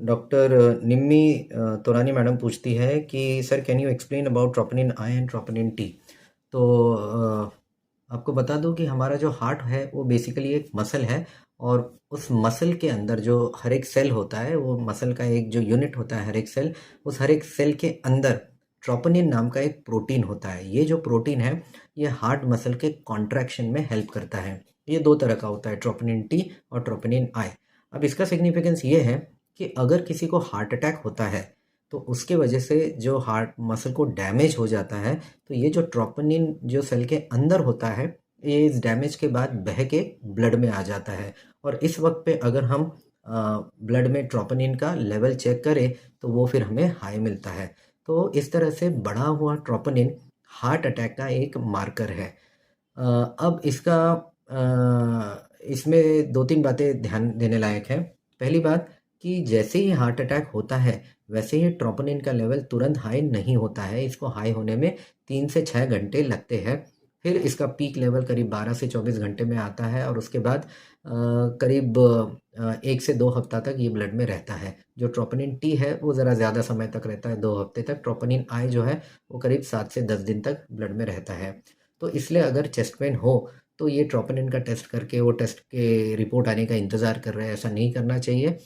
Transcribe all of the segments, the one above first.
Doctor निम्मी Torani madam पूछती है कि sir can you explain about troponin I and troponin T. तो आपको बता दूं कि हमारा जो हार्ट है वो बेसिकली एक मसल है। और उस मसल के अंदर जो हर एक सेल होता है, वो मसल का एक जो यूनिट होता है हर एक सेल, उस हर एक सेल के अंदर ट्रोपोनिन नाम का एक प्रोटीन होता है। ये जो प्रोटीन है ये हार्ट मसल के कॉन्ट्रैक्शन में हेल्प करता है। ये दो तरह का होता है, ट्रोपोनिन टी और ट्रोपोनिन आई। अब इसका सिग्निफिकेंस ये है कि अगर किसी को हार्ट अटैक होता है तो उसके वजह से जो हार्ट मसल को डैमेज हो जाता है, तो ये जो ट्रोपोनिन जो सेल के अंदर होता है, ये इस डैमेज के बाद बह के ब्लड में आ जाता है। और इस वक्त पे अगर हम ब्लड में ट्रोपोनिन का लेवल चेक करें तो वो फिर हमें हाई मिलता है। तो इस तरह से बढ़ा हुआ ट्रोपोनिन हार्ट अटैक का एक मार्कर है। अब इसका इसमें दो तीन बातें ध्यान देने लायक है। पहली बात कि जैसे ही हार्ट अटैक होता है वैसे ही ट्रोपोनिन का लेवल तुरंत हाई नहीं होता है। इसको हाई होने में 3 से 6 घंटे लगते हैं। फिर इसका पीक लेवल करीब 12 से 24 घंटे में आता है और उसके बाद करीब 1 से 2 हफ्ता तक ये ब्लड में रहता है। जो ट्रोपोनिन टी है वो ज़रा ज़्यादा समय तक रहता है, 2 हफ्ते तक। ट्रोपोनिन आई जो है वो करीब 7 से 10 दिन तक ब्लड में रहता है। तो इसलिए अगर चेस्ट पेन हो तो ये ट्रोपोनिन का टेस्ट करके वो टेस्ट के रिपोर्ट आने का इंतज़ार कर रहे हैं, ऐसा नहीं करना चाहिए।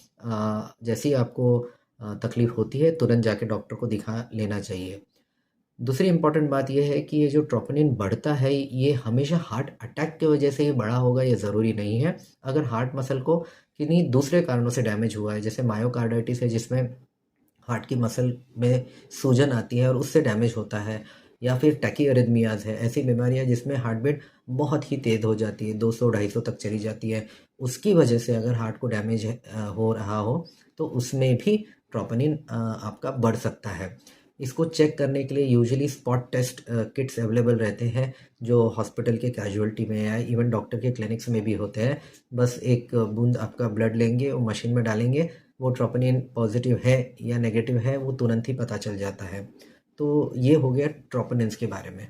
जैसे ही आपको तकलीफ़ होती है तुरंत जाके डॉक्टर को दिखा लेना चाहिए। दूसरी इम्पॉर्टेंट बात ये है कि ये जो ट्रोपोनिन बढ़ता है ये हमेशा हार्ट अटैक की वजह से ही बढ़ा होगा ये ज़रूरी नहीं है। अगर हार्ट मसल को किन्हीं दूसरे कारणों से डैमेज हुआ है, जैसे मायोकार्डाइटिस है जिसमें हार्ट की मसल में सूजन आती है और उससे डैमेज होता है, या फिर टैकीअरिथमियाज है, ऐसी बीमारियां जिसमें हार्ट बीट बहुत ही तेज़ हो जाती है, 200-250 तक चली जाती है। उसकी वजह से अगर हार्ट को डैमेज हो रहा हो तो उसमें भी ट्रोपोनिन आपका बढ़ सकता है। इसको चेक करने के लिए usually spot test kits available रहते हैं, जो हॉस्पिटल के कैजुअल्टी में या इवन डॉक्टर के क्लिनिक्स में भी होते हैं। बस एक बूंद आपका ब्लड लेंगे, वो मशीन में डालेंगे, वो ट्रोपोनिन पॉजिटिव है या नेगेटिव है वो तुरंत ही पता चल जाता है। तो ये हो गया ट्रोपोनिन्स के बारे में।